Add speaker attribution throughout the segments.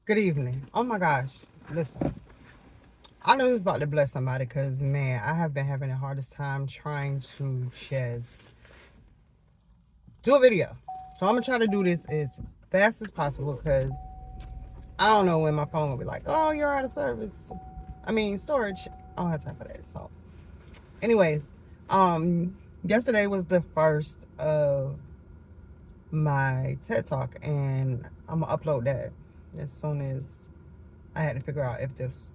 Speaker 1: Good evening. Oh my gosh. Listen, I know this is about to bless somebody because, man, I have been having the hardest time trying to just do a video. So I'm going to try to do this as fast as possible because I don't know when my phone will be like, oh, you're out of service. I mean, storage. I don't have time for that. So, anyways, yesterday was the first of my TED Talk, and I'm going to upload that as soon as I had to figure out if this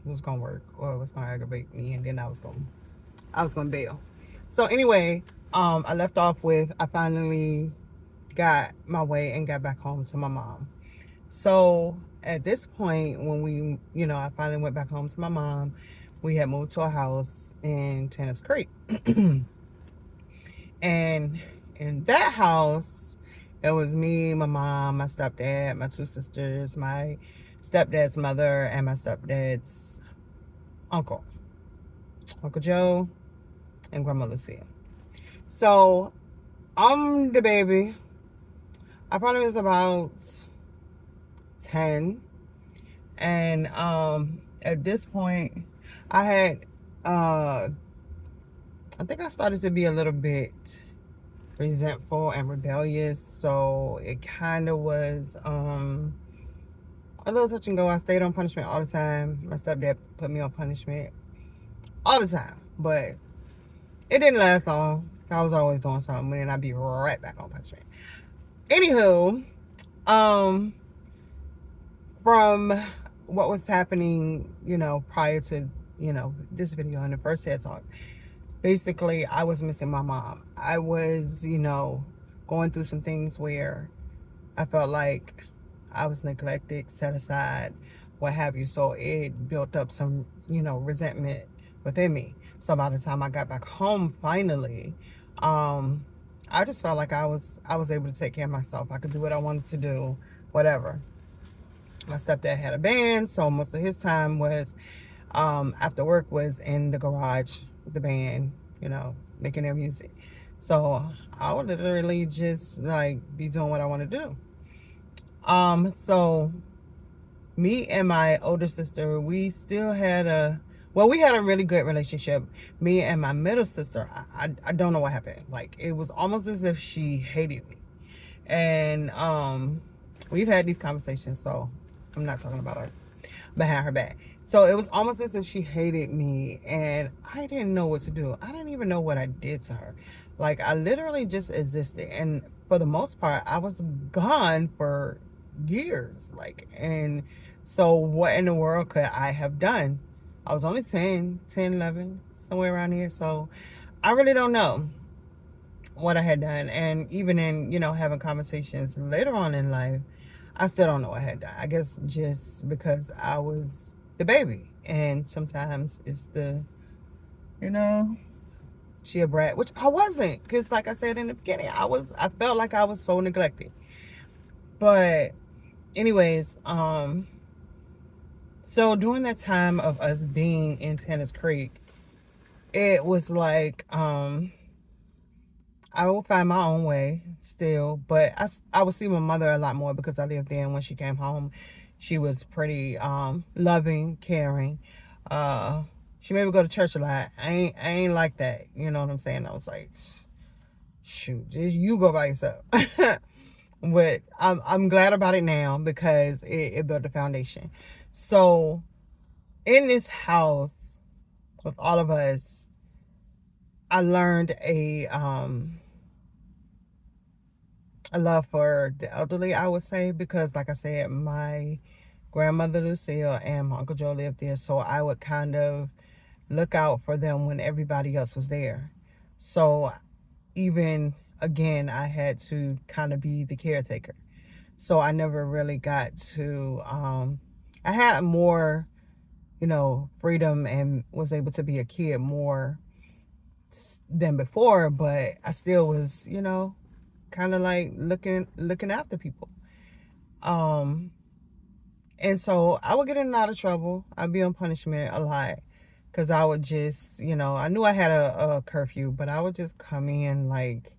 Speaker 1: was gonna work or it was gonna aggravate me, and then I was gonna bail. So anyway, I left off with I finally got my way and got back home to my mom. So at this point, when I finally went back home to my mom, we had moved to a house in Tennis Creek, and in that house, it was me, my mom, my stepdad, my two sisters, my stepdad's mother, and my stepdad's uncle, Uncle Joe, and Grandma Lucia. So I'm the baby. I probably was about 10. And at this point, I had, I think I started to be a little bit resentful and rebellious. So it kind of was a little touch and go. I stayed on punishment all the time. My stepdad put me on punishment all the time. But it didn't last long. I was always doing something, and I'd be right back on punishment. Anywho, um, from what was happening, prior to, this video and the first TED Talk, basically, I was missing my mom. I was, going through some things where I felt like I was neglected, set aside, what have you. So it built up some, resentment within me. So by the time I got back home finally, um, I just felt like I was able to take care of myself. I could do what I wanted to do, whatever. My stepdad had a band, so most of his time was after work was in the garage with the band, making their music. So I would literally just like be doing what I want to do. So me and my older sister, we had a really good relationship. Me and my middle sister, I don't know what happened. Like, it was almost as if she hated me. And we've had these conversations, so I'm not talking about her behind her back. So it was almost as if she hated me, and I didn't know what to do. I didn't even know what I did to her. Like, I literally just existed, and for the most part, I was gone for years. Like, and so what in the world could I have done? I was only 10, 11, somewhere around here. So I really don't know what I had done. And even in, having conversations later on in life, I still don't know what I had done. I guess just because I was the baby. And sometimes it's you know, she a brat, which I wasn't. Because like I said in the beginning, I felt like I was so neglected. But anyways, so during that time of us being in Tennis Creek, it was like, I will find my own way still, but I would see my mother a lot more because I lived there. And when she came home, she was pretty loving, caring. Uh, she made me go to church a lot. I ain't like that. You know what I'm saying? I was like, shoot, just you go by yourself. But I'm glad about it now because it built a foundation. So in this house with all of us, I learned a love for the elderly, I would say, because like I said, my grandmother Lucille and my Uncle Joe lived there, so I would kind of look out for them when everybody else was there. So even again, I had to kind of be the caretaker. So I never really got to I had more, freedom and was able to be a kid more than before, but I still was, kind of like looking after people. Um, and so I would get in a lot of trouble. I'd be on punishment a lot because I would just, I knew I had a curfew, but I would just come in like,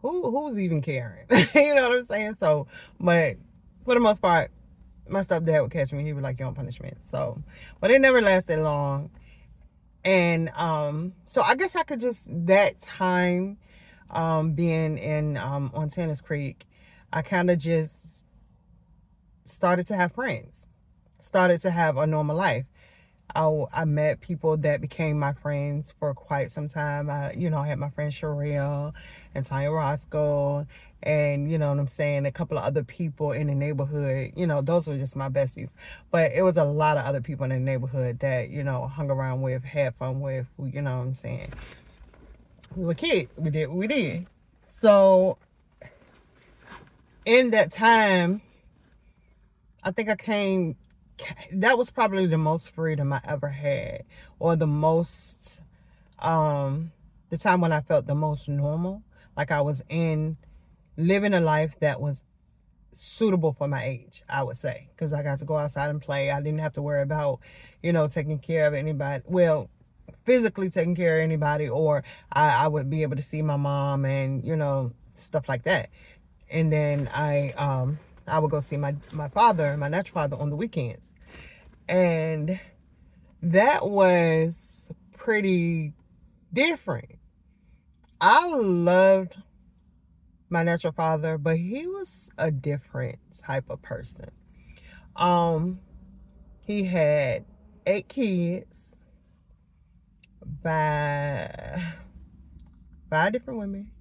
Speaker 1: who's even caring? You know what I'm saying? So, but for the most part, my stepdad would catch me. He would like, you on punishment. So, but it never lasted long. And so I guess I could just, that time being in on Tennis Creek, I kind of just started to have friends, started to have a normal life. I met people that became my friends for quite some time. I had my friend Sherelle and Tanya Roscoe, and you know what I'm saying, a couple of other people in the neighborhood. Those were just my besties. But it was a lot of other people in the neighborhood that, hung around with, had fun with, you know what I'm saying. We were kids. We did what we did. So in that time, I think that was probably the most freedom I ever had, or the most, the time when I felt the most normal. Like I was living a life that was suitable for my age, I would say. Because I got to go outside and play. I didn't have to worry about, taking care of anybody. Well, physically taking care of anybody, or I would be able to see my mom and, stuff like that. And then I would go see my father, my natural father, on the weekends. And that was pretty different. I loved my natural father, but he was a different type of person. He had 8 kids by 5 different women.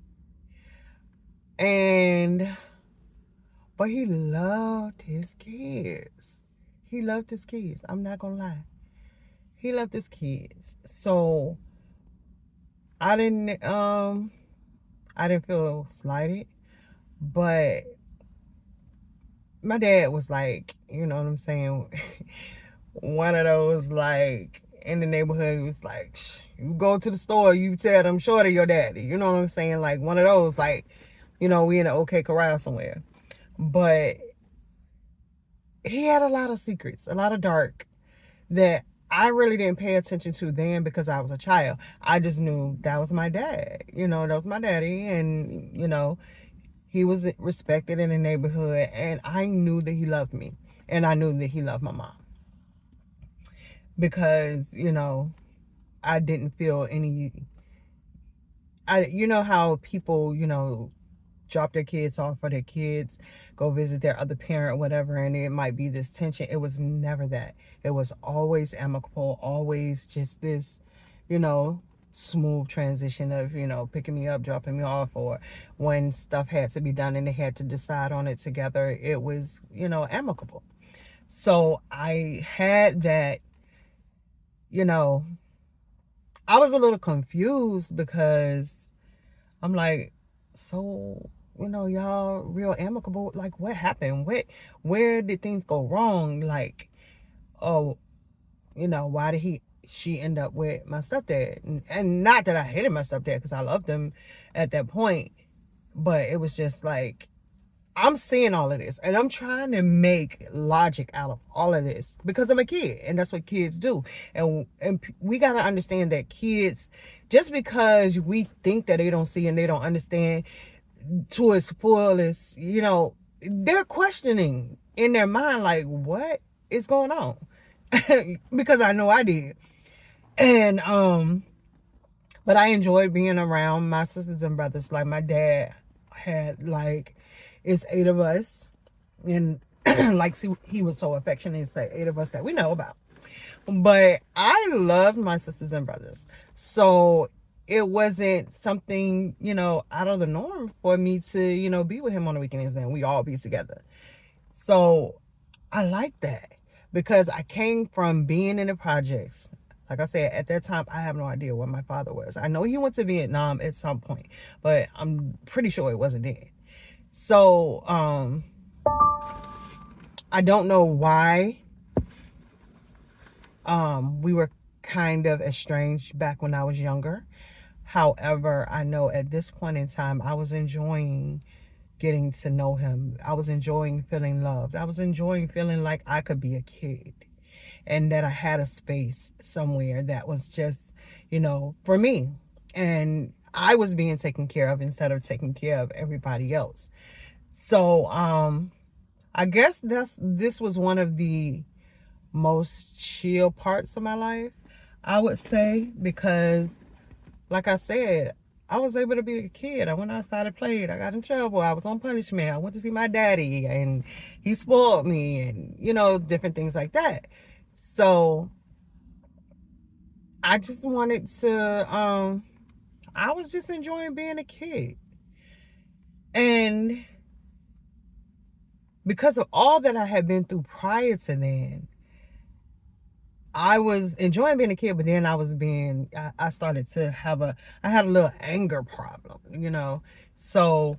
Speaker 1: But he loved his kids. He loved his kids. I'm not gonna lie. He loved his kids. So I didn't feel slighted, but my dad was like, you know what I'm saying, one of those, like, in the neighborhood, he was like, you go to the store, you tell them short of your daddy. You know what I'm saying? Like one of those, like, we in an OK Corral somewhere. But he had a lot of secrets, a lot of dark, that I really didn't pay attention to then because I was a child. I just knew that was my dad. That was my daddy. And, he was respected in the neighborhood. And I knew that he loved me. And I knew that he loved my mom. Because, I didn't feel any... how people, drop their kids off, or their kids go visit their other parent, whatever, and it might be this tension. It was never that. It was always amicable, always just this, smooth transition of, picking me up, dropping me off, or when stuff had to be done and they had to decide on it together, it was, amicable. So I had that, I was a little confused because I'm like, so, y'all real amicable. Like, what happened? Where did things go wrong? Like, oh, why did she end up with my stepdad? And not that I hated my stepdad, because I loved him at that point, but it was just like, I'm seeing all of this and I'm trying to make logic out of all of this because I'm a kid, and that's what kids do. And we got to understand that kids, just because we think that they don't see and they don't understand to its fullest, they're questioning in their mind, like, what is going on? Because I know I did. And, but I enjoyed being around my sisters and brothers. Like my dad had, like, it's 8 of us, and like he was so affectionate and say 8 of us that we know about. But I loved my sisters and brothers, so it wasn't something, out of the norm for me to, be with him on the weekends and we all be together. So I like that because I came from being in the projects. Like I said, at that time, I have no idea what my father was. I know he went to Vietnam at some point, but I'm pretty sure it wasn't then. So, I don't know why we were kind of estranged back when I was younger. However, I know at this point in time, I was enjoying getting to know him. I was enjoying feeling loved. I was enjoying feeling like I could be a kid and that I had a space somewhere that was just, for me. And I was being taken care of instead of taking care of everybody else. So, I guess this was one of the most chill parts of my life, I would say, because like I said, I was able to be a kid. I went outside and played. I got in trouble. I was on punishment. I went to see my daddy and he spoiled me and, different things like that. So I just wanted to, I was just enjoying being a kid. And because of all that I had been through prior to then, I was enjoying being a kid, but then I started to I had a little anger problem, So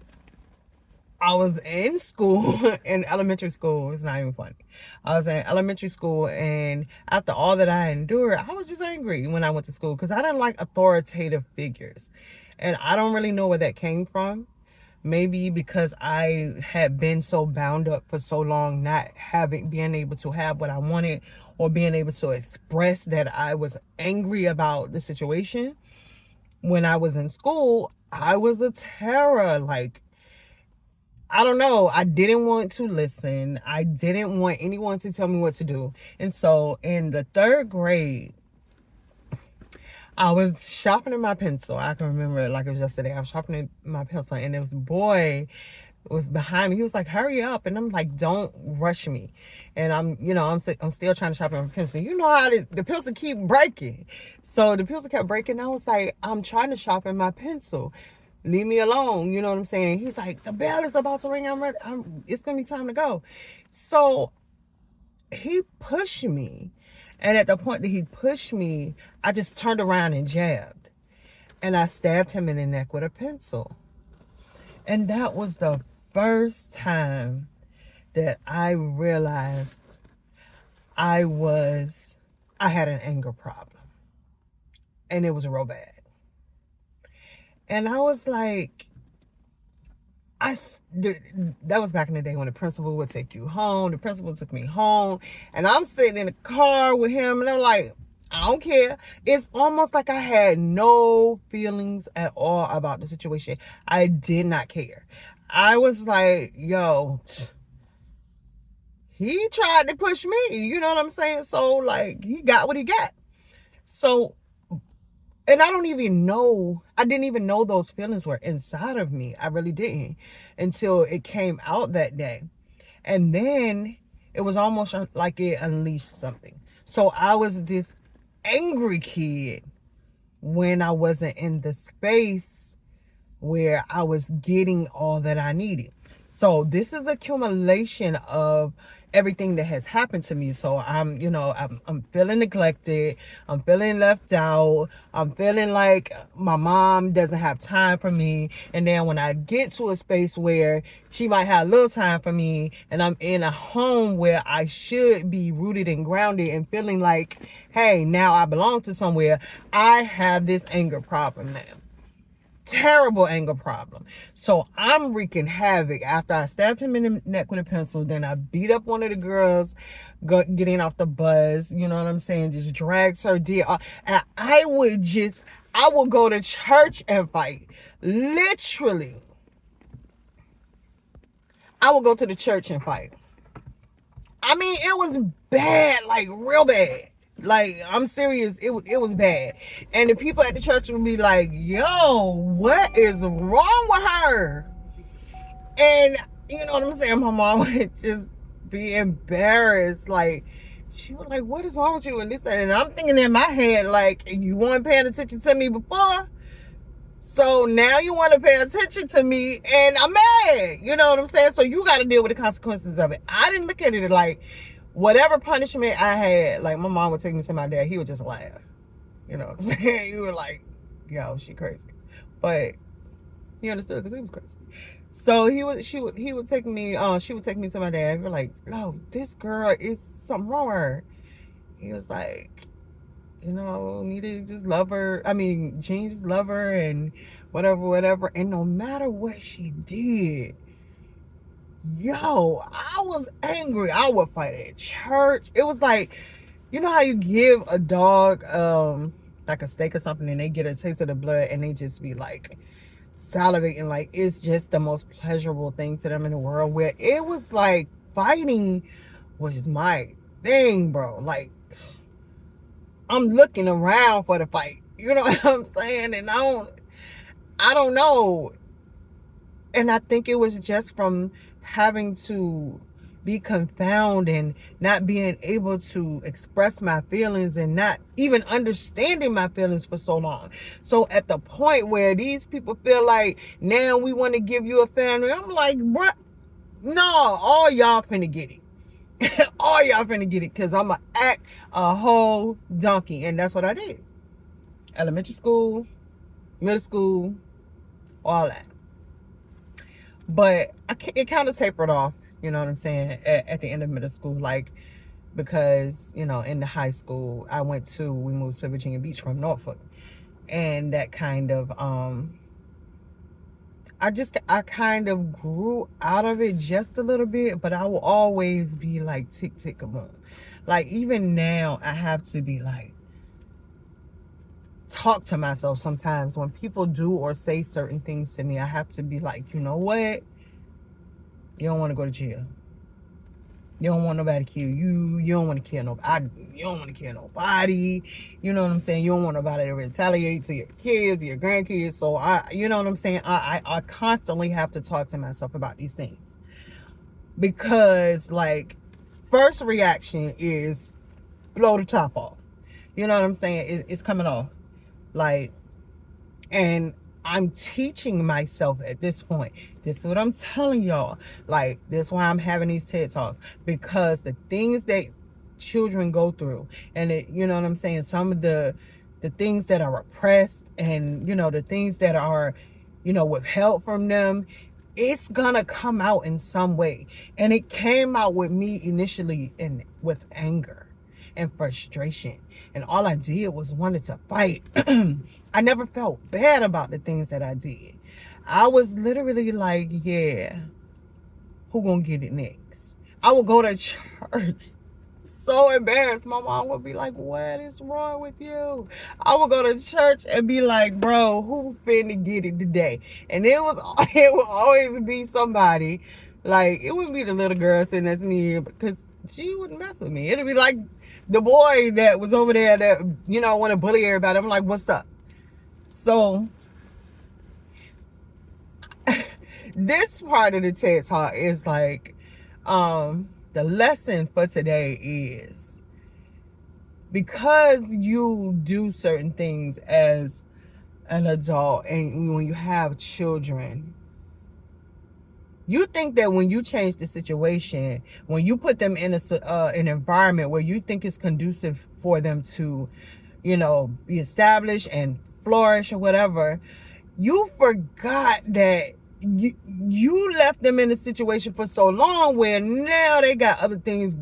Speaker 1: I was in school, in elementary school. It's not even funny. I was in elementary school, and after all that I endured, I was just angry when I went to school because I didn't like authoritative figures. And I don't really know where that came from. Maybe because I had been so bound up for so long, not being able to have what I wanted or being able to express that I was angry about the situation. When I was in school, I was a terror. Like, I don't know. I didn't want to listen. I didn't want anyone to tell me what to do. And so in the 3rd grade, I was sharpening my pencil. I can remember it like it was yesterday. I was sharpening my pencil, and there was a boy was behind me. He was like, "Hurry up!" And I'm like, "Don't rush me." And I'm still trying to sharpen my pencil. You know how the pencil keep breaking. So the pencil kept breaking. I was like, "I'm trying to sharpen my pencil. Leave me alone." You know what I'm saying? He's like, "The bell is about to ring. I'm ready. It's gonna be time to go." So he pushed me. And at the point that he pushed me, I just turned around and jabbed. And I stabbed him in the neck with a pencil. And that was the first time that I realized I had an anger problem. And it was real bad. And I was like, that was back in the day when the principal would take you home. The principal took me home, and I'm sitting in the car with him, and I'm like, I don't care. It's almost like I had no feelings at all about the situation. I did not care. I was like, yo, he tried to push me. You know what I'm saying? So, like, he got what he got. So, and I didn't even know those feelings were inside of me. I really didn't until it came out that day. And then it was almost like it unleashed something. So I was this angry kid when I wasn't in the space where I was getting all that I needed. So this is accumulation of everything that has happened to me. So I'm feeling neglected. I'm feeling left out. I'm feeling like my mom doesn't have time for me. And then when I get to a space where she might have a little time for me, and I'm in a home where I should be rooted and grounded and feeling like, hey, now I belong to somewhere, I have this anger problem now. Terrible anger problem. So I'm wreaking havoc. After I stabbed him in the neck with a pencil, then I beat up one of the girls getting off the bus. You know what I'm saying? Just dragged her dear. And I would go to church and fight. Literally. I would go to the church and fight. I mean, it was bad, like real bad. Like, I'm serious, it was bad. And the people at the church would be like, yo, what is wrong with her? And you know what I'm saying? My mom would just be embarrassed. Like, she was like, what is wrong with you? And this and I'm thinking in my head, like, you weren't paying attention to me before. So now you want to pay attention to me and I'm mad. You know what I'm saying? So you got to deal with the consequences of it. I didn't look at it like, whatever punishment I had, like my mom would take me to my dad, he would just laugh. You know what I'm saying? He was like, yo, she crazy. But he understood because he was crazy. So she would take me to my dad. He'd be like, no, this girl is something wrong with her. He was like, Nita just love her. I mean, Jean just love her and whatever. And no matter what she did, yo, I was angry. I would fight at church. It was like, you know how you give a dog like a steak or something and they get a taste of the blood and they just be like salivating, like it's just the most pleasurable thing to them in the world, where it was like fighting was my thing, bro. Like, I'm looking around for the fight. You know what I'm saying? And I don't know. And I think it was just from having to be confounded and not being able to express my feelings and not even understanding my feelings for so long. So at the point where these people feel like, now we want to give you a family, I'm like, bruh, no, all y'all finna get it. All y'all finna get it, because I'm going to act a whole donkey. And that's what I did. Elementary school, middle school, all that. But it kind of tapered off, you know what I'm saying, at the end of middle school. Like, because, you know, in the high school, we moved to Virginia Beach from Norfolk. And that kind of, I kind of grew out of it just a little bit, but I will always be like, tick, tick, boom. Like, even now, I have to be like, talk to myself sometimes. When people do or say certain things to me, I have to be like, you know what? You don't want to go to jail. You don't want nobody to kill you. You don't want to kill nobody. You don't want to kill nobody. You know what I'm saying? You don't want nobody to retaliate to your kids, your grandkids. So you know what I'm saying? I constantly have to talk to myself about these things, because like, first reaction is blow the top off. You know what I'm saying? It's coming off. Like, and I'm teaching myself at this point. This is what I'm telling y'all. Like, this is why I'm having these TED Talks. Because the things that children go through, and you know what I'm saying, some of the things that are repressed, and, you know, the things that are, you know, withheld from them, it's gonna come out in some way. And it came out with me initially with anger and frustration. And all I did was wanted to fight. I never felt bad about the things that I did. I was literally like, yeah, who gonna get it next? I would go to church so embarrassed. My mom would be like, what is wrong with you? I would go to church and be like, bro, who finna get it today? And it would always be somebody. Like, it wouldn't be the little girl sitting next to me, because she wouldn't mess with me. It'd be like the boy that was over there that, you know, want to bully everybody. I'm like, what's up? So this part of the TED Talk is like, the lesson for today is, because you do certain things as an adult, and when you have children, you think that when you change the situation, when you put them in an environment where you think is conducive for them to, you know, be established and flourish or whatever, you forgot that you left them in a situation for so long where now they got other things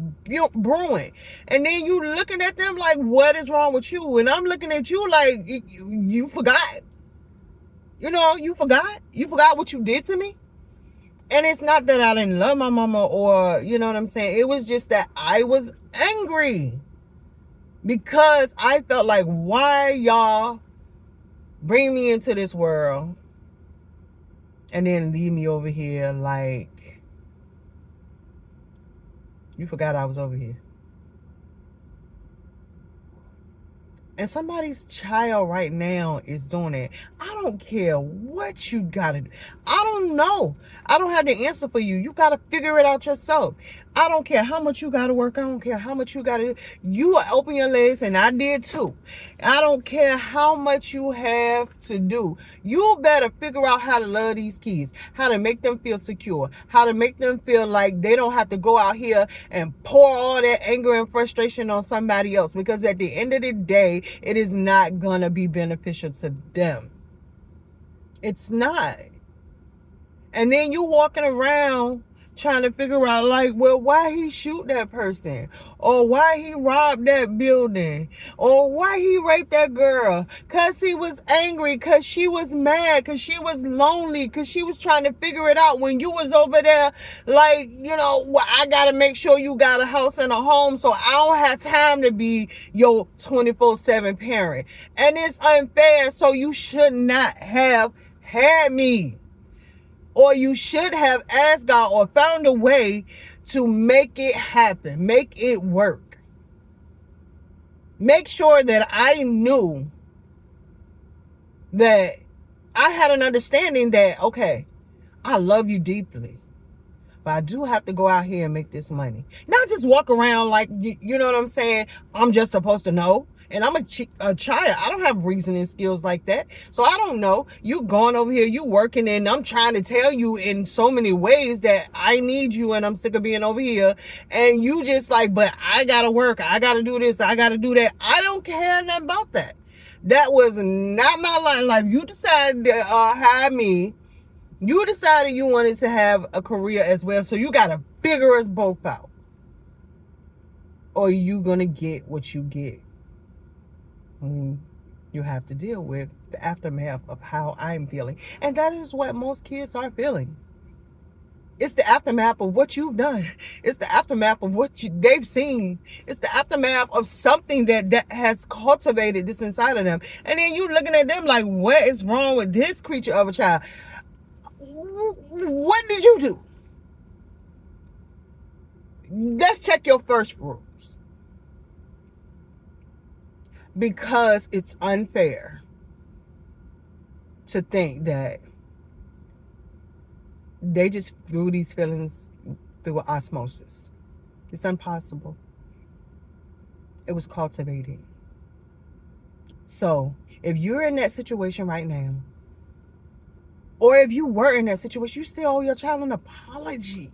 Speaker 1: brewing. And then you looking at them like, what is wrong with you? And I'm looking at you like, you forgot. You know, you forgot what you did to me. And it's not that I didn't love my mama, or, you know what I'm saying? It was just that I was angry, because I felt like, why y'all bring me into this world and then leave me over here? Like, you forgot I was over here. And somebody's child right now is doing it. I don't care what you gotta do. I don't know. I don't have the answer for you. You gotta figure it out yourself. I don't care how much you gotta work. I don't care how much you gotta do. You open your legs, and I did too. I don't care how much you have to do. You better figure out how to love these kids, how to make them feel secure, how to make them feel like they don't have to go out here and pour all that anger and frustration on somebody else, because at the end of the day, it is not gonna be beneficial to them. It's not. And then you walking around trying to figure out, like, well, why he shoot that person, or why he robbed that building, or why he raped that girl, because he was angry, because she was mad, because she was lonely, because she was trying to figure it out, when you was over there like, you know, well, I gotta make sure you got a house and a home, so I don't have time to be your 24/7 parent. And it's unfair, so you should not have had me. Or you should have asked God, or found a way to make it happen, make it work. Make sure that I knew that I had an understanding that, okay, I love you deeply, but I do have to go out here and make this money. Not just walk around like, you know what I'm saying? I'm just supposed to know. And I'm a child. I don't have reasoning skills like that. So I don't know. You going over here, you working, and I'm trying to tell you in so many ways that I need you and I'm sick of being over here. And you just like, but I got to work. I got to do this. I got to do that. I don't care nothing about that. That was not my line. Like, you decided to hire me. You decided you wanted to have a career as well. So you got to figure us both out. Or you going to get what you get. You have to deal with the aftermath of how I'm feeling. And that is what most kids are feeling. It's the aftermath of what you've done. It's the aftermath of what they've seen. It's the aftermath of something that has cultivated this inside of them. And then you looking at them like, what is wrong with this creature of a child? What did you do? Let's check your first rules. Because it's unfair to think that they just threw these feelings through osmosis. It's impossible. It was cultivated. So if you're in that situation right now, or if you were in that situation, you still owe your child an apology.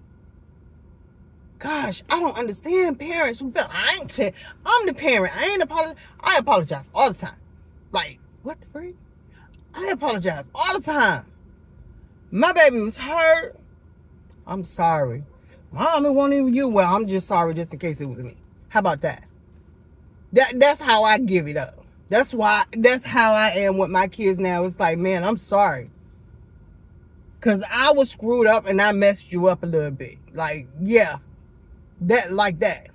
Speaker 1: Gosh, I don't understand parents who feel I'm the parent. I apologize all the time. Like, what the freak? I apologize all the time. My baby was hurt. I'm sorry. Mom, it wasn't even you. Well, I'm just sorry just in case it was me. How about that? That's how I give it up. That's how I am with my kids now. It's like, man, I'm sorry. Because I was screwed up and I messed you up a little bit. Like, yeah. That like that.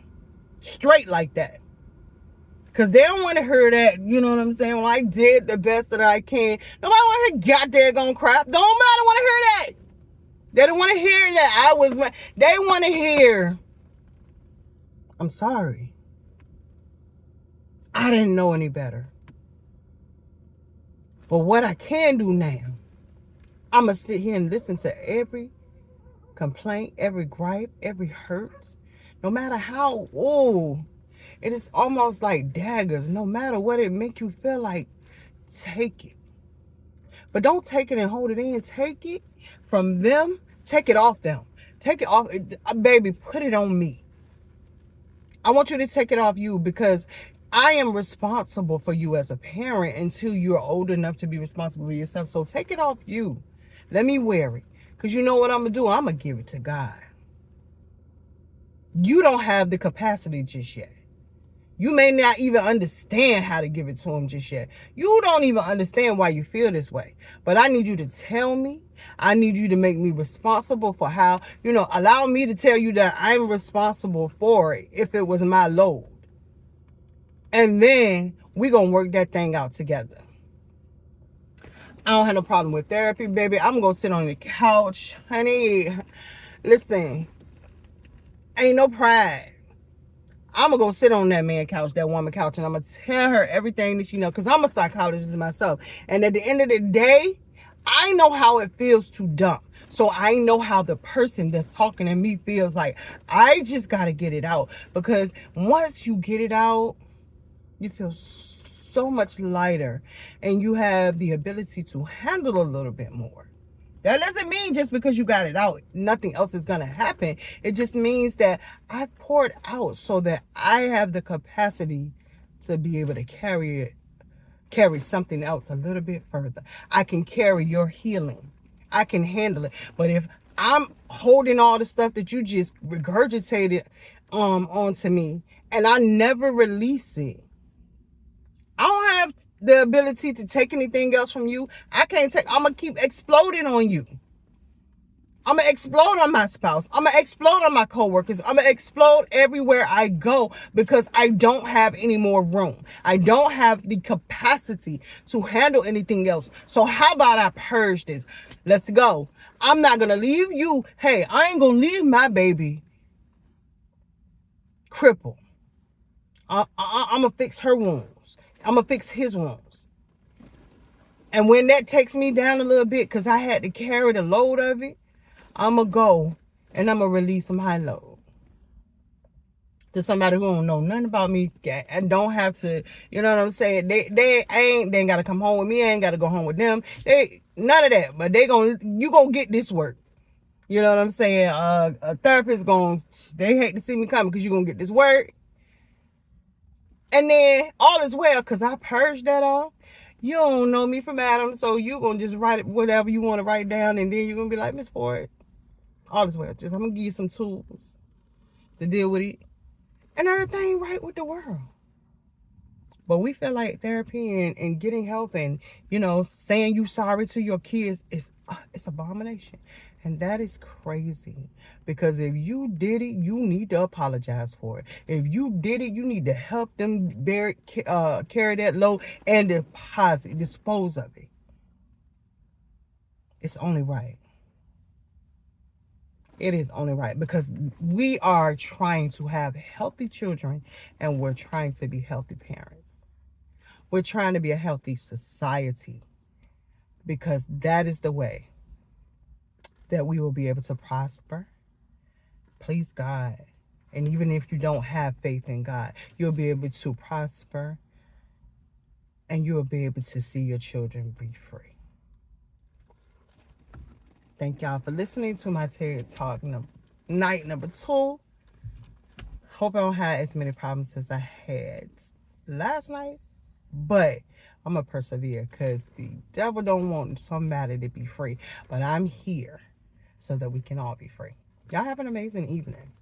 Speaker 1: Straight like that. Because they don't want to hear that. You know what I'm saying? Well, I did the best that I can. Nobody want to hear goddamn crap. Nobody want to hear that. They don't want to hear that. They want to hear, I'm sorry. I didn't know any better. But what I can do now, I'm going to sit here and listen to every complaint, every gripe, every hurt. No matter how, it is almost like daggers. No matter what it make you feel like, take it. But don't take it and hold it in. Take it from them. Take it off them. Take it off. Baby, put it on me. I want you to take it off you because I am responsible for you as a parent until you're old enough to be responsible for yourself. So take it off you. Let me wear it. Because you know what I'm going to do? I'm going to give it to God. You don't have the capacity just yet. You may not even understand how to give it to him just yet. You don't even understand why you feel this way. But I need you to tell me. I need you to make me responsible for how, allow me to tell you that I'm responsible for it if it was my load. And then we're going to work that thing out together. I don't have no problem with therapy, baby. I'm going to sit on the couch. Honey, listen, ain't no pride. I'm going to go sit on that man couch, that woman couch, and I'm going to tell her everything that she knows because I'm a psychologist myself. And at the end of the day, I know how it feels to dump. So I know how the person that's talking to me feels like. I just got to get it out because once you get it out, you feel so much lighter and you have the ability to handle a little bit more. That doesn't mean just because you got it out, nothing else is going to happen. It just means that I poured out so that I have the capacity to be able to carry something else a little bit further. I can carry your healing. I can handle it. But if I'm holding all the stuff that you just regurgitated onto me and I never release it, I don't have the ability to take anything else from you. I'm going to keep exploding on you. I'm going to explode on my spouse. I'm going to explode on my coworkers. I'm going to explode everywhere I go because I don't have any more room. I don't have the capacity to handle anything else. So how about I purge this? Let's go. I'm not going to leave you. Hey, I ain't going to leave my baby crippled. I'm going to fix her wounds. I'm going to fix his wounds. And when that takes me down a little bit, because I had to carry the load of it, I'm going to go and I'm going to release some high load to somebody who don't know nothing about me and don't have to, you know what I'm saying? They ain't got to come home with me. I ain't got to go home with them. None of that. But you going to get this work. You know what I'm saying? A therapist they hate to see me coming because you're going to get this work. And then all is well because I purged that off. You don't know me from Adam, so you're going to just write whatever you want to write down, and then you're going to be like, Miss Ford, all is well. I'm going to give you some tools to deal with it. And everything right with the world. But we feel like therapy and getting help and, saying you sorry to your kids it's abomination. And that is crazy. Because if you did it, you need to apologize for it. If you did it, you need to help them carry that load and dispose of it. It's only right. It is only right because we are trying to have healthy children and we're trying to be healthy parents. We're trying to be a healthy society because that is the way that we will be able to prosper, please God. And even if you don't have faith in God, you'll be able to prosper and you'll be able to see your children be free. Thank y'all for listening to my TED Talk night number 2. Hope I don't have as many problems as I had last night, but I'm going to persevere because the devil don't want somebody to be free, but I'm here so that we can all be free. Y'all have an amazing evening.